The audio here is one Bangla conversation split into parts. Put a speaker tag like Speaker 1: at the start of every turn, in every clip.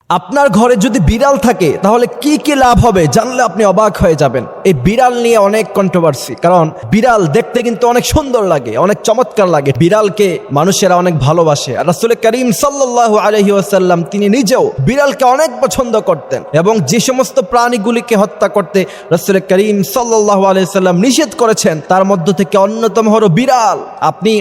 Speaker 1: আপনার ঘরে যদি বিড়াল থাকে তাহলে কি কি লাভ হবে জানলে আপনি অবাক হয়ে যাবেন। এই বিড়াল নিয়ে অনেক কন্ট্রোভার্সি, কারণ বিড়াল দেখতে কিন্তু অনেক সুন্দর লাগে, অনেক চমৎকার লাগে। বিড়ালকে মানুষেরা অনেক ভালোবাসে, আর রাসূল করিম সাল্লাল্লাহু আলাইহি ওয়াসাল্লাম তিনি নিজেও বিড়ালকে অনেক পছন্দ করতেন, এবং যে সমস্ত প্রাণীগুলিকে হত্যা করতে রাসূল করিম সাল্লাল্লাহু আলাইহি ওয়াসাল্লাম নিষেধ করেছেন তার মধ্য থেকে অন্যতম হলো বিড়াল। আপনি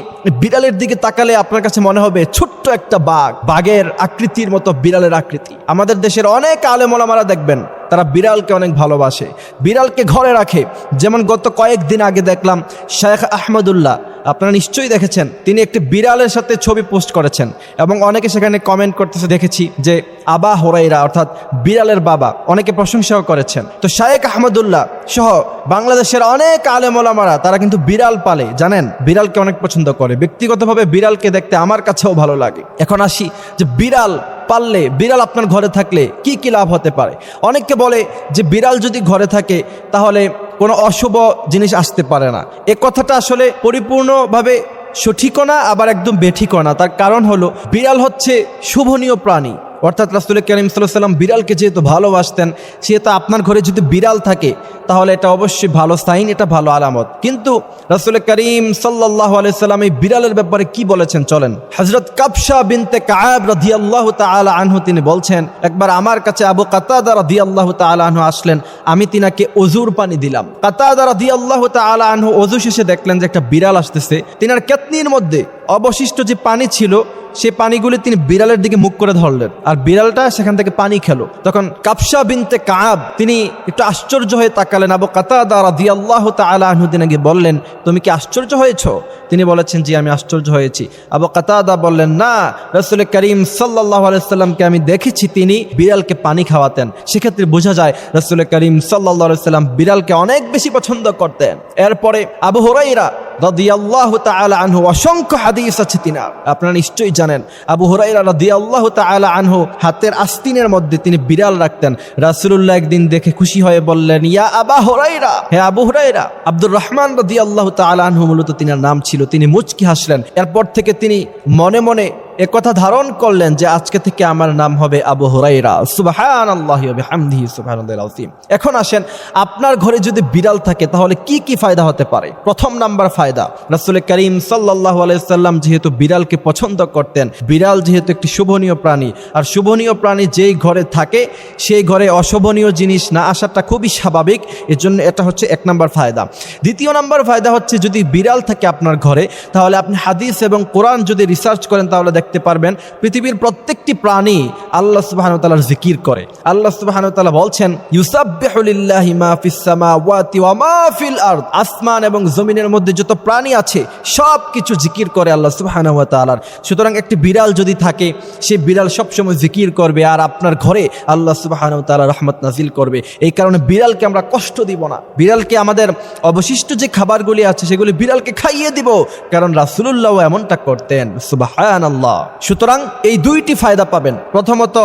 Speaker 1: বিড়ালের দিকে তাকালে আপনার কাছে মনে হবে ছোট্ট একটা বাঘ, বাঘের আকৃতির মতো বিড়ালের আকৃতি। আমাদের দেশের অনেক আলেম ওলামারা দেখবেন তারা বিড়ালকে অনেক ভালোবাসে, বিড়ালকে ঘরে রাখে। যেমন গত কয়েকদিন আগে দেখলাম শেখ আহমদুল্লাহ, আপনারা নিশ্চয়ই দেখেছেন, তিনি একটি বিড়ালের সাথে ছবি পোস্ট করেছেন এবং অনেকে সেখানে কমেন্ট করতেছে দেখেছি যে আবা হুরায়রা অর্থাৎ বিড়ালের বাবা, অনেকে প্রশংসাও করেছেন। তো শেখ আহমদুল্লাহ সহ বাংলাদেশের অনেক আলেম ওলামারা তারা কিন্তু বিড়াল পালে, জানেন, বিড়ালকে অনেক পছন্দ করে। ব্যক্তিগতভাবে বিড়ালকে দেখতে আমার কাছেও ভালো লাগে। এখন আসি যে বিড়াল পাললে, বিড়াল আপনার ঘরে থাকলে কি কি লাভ হতে পারে। অনেককে বলে যে বিড়াল যদি ঘরে থাকে তাহলে কোনো অশুভ জিনিস আসতে পারে না। এ কথাটা আসলে পরিপূর্ণভাবে সঠিকও না, আবার একদম বেঠিকও না। তার কারণ হলো বিড়াল হচ্ছে শুভনীয় প্রাণী, অর্থাৎ রাসূল করিম সাল্লাল্লাহু আলাইহি ওয়াসাল্লাম বিড়ালকে যেহেতু ভালোবাসতেন, সেহেতু আপনার ঘরে যদি বিড়াল থাকে তাহলে এটা অবশ্যই ভালো সাইন, এটা ভালো আলামত। কিন্তু রাসূল করিম সাল্লাল্লাহু আলাইহি ওয়াসাল্লাম এই বিড়ালের ব্যাপারে কি বলেছেন চলেন। হযরত কাবশা বিনতে কাব রাদিয়াল্লাহু তাআলা আনহু তিনি বলছেন, একবার আমার কাছে আবু কাতাদা রাদিয়াল্লাহু তাআলা আনহু আসলেন, আমি তিনাকে ওযুর পানি দিলাম। কাতাদা রাদিয়াল্লাহু তাআলা আনহু ওযু শেষে দেখলেন যে একটা বিড়াল আসতেছে, তিনার কেতনির মধ্যে অবশিষ্ট যে পানি ছিল সে পানিগুলি তিনি বিড়ালের দিকে মুখ করে ধরলেন, আর বিড়ালটা সেখান থেকে পানি খেলো। তখন কাবশা বিনতে কাব তিনি একটু আশ্চর্য হয়ে তাকালেন। আবু কাতাদা রাদিয়াল্লাহু তাআলা আনহু তিনাকে বললেন, তুমি কি আশ্চর্য হয়েছো? তিনি বলেছেন, জি আমি আশ্চর্য হয়েছি। আবু কাতাদা বললেন, না, রাসূল করিম সাল্লাল্লাহু আলাইহি ওয়াসাল্লামকে আমি দেখেছি তিনি বিড়ালকে পানি খাওয়াতেন। সেক্ষেত্রে বোঝা যায় রাসূল করিম সাল্লাল্লাহু আলাইহি ওয়াসাল্লাম বিড়ালকে অনেক বেশি পছন্দ করতেন। এরপরে আবু হুরায়রা রাদিয়াল্লাহু তাআলা আনহু, অসংখ্য হাদিস আছে তিনার, আপনারা নিশ্চয়ই জানেন। আবু হুরায়রা রাদিয়াল্লাহু তাআলা আনহু হাতের আস্তিনের মধ্যে তিনি বিড়াল রাখতেন। রাসূলুল্লাহ একদিন দেখে খুশি হয়ে বললেন, ইয়া আবা হুরায়রা, হে আবু হুরায়রা। আব্দুর রহমান রাদিয়াল্লাহু তাআলা আনহু মূলত তিনার নাম ছিল। তিনি মুচকি হাসলেন। এরপর থেকে তিনি মনে মনে একথা ধারণ করলেন যে আজকে থেকে আমার নাম হবে আবু হুরায়রা। সুবহানাল্লাহি ওয়া বিহামদিহি সুবহানাল্লাহিল আযীম। এখন আসেন, আপনার ঘরে যদি বিড়াল থাকে তাহলে কি কি ফায়দা হতে পারে। প্রথম নাম্বার ফায়দা, রাসূল করিম সাল্লাল্লাহু আলাইহি ওয়াসাল্লাম যেহেতু বিড়ালকে পছন্দ করতেন, বিড়াল যেহেতু একটি শুভনীয় প্রাণী, আর শুভনীয় প্রাণী যেই ঘরে থাকে সেই ঘরে অশুভনীয় জিনিস না আসাটা খুবই স্বাভাবিক। এজন্য এটা হচ্ছে এক নাম্বার ফায়দা। দ্বিতীয় নাম্বার ফায়দা হচ্ছে, যদি বিড়াল থাকে আপনার ঘরে তাহলে আপনি হাদিস এবং কোরআন যদি রিসার্চ করেন তাহলে দেখতে পারবেন পৃথিবীর প্রত্যেকটি প্রাণী আল্লাহ সুবহানাহু ওয়া তাআলার জিকির করে। আল্লাহ সুবহানাহু ওয়া তাআলা বলছেন, ইউসাব্বিহু লিল্লাহি মা ফিস সামাওয়াতি ওয়া মা ফিল আরদ। আসমান এবং জমিনের মধ্যে যত প্রাণী আছে সব কিছু জিকির করে আল্লাহ সুবহানাহু ওয়া তাআলার। সুতরাং একটি বিড়াল যদি থাকে, সেই বিড়াল সবসময় জিকির করবে, আর আপনার ঘরে আল্লাহ সুবহানাহু ওয়া তাআলা রহমত নাজিল করবে। এই কারণে বিড়ালকে আমরা কষ্ট দিব না, বিড়ালকে আমাদের অবশিষ্ট যে খাবারগুলি আছে সেগুলি বিড়ালকে খাইয়ে দিব, কারণ রাসূলুল্লাহ এমনটা করতেন। সুবহানাল্লাহ। সুতরাং এই দুইটি ফায়দা পাবেন। প্রথমত,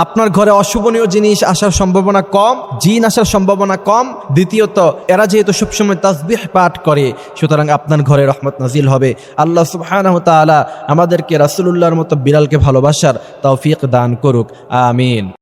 Speaker 1: আপনার ঘরে অশুভনীয় জিনিস আসার সম্ভাবনা কম, জিন আসার সম্ভাবনা কম। দ্বিতীয়ত, এরা যেহেতু সবসময় তাসবিহ পাঠ করে, সুতরাং আপনার ঘরে রহমত নাজিল হবে। আল্লাহ সুবহানাহু ওয়া তাআলা আমাদেরকে রাসূলুল্লাহর মতো বিড়ালকে ভালোবাসার তৌফিক দান করুক। আমিন।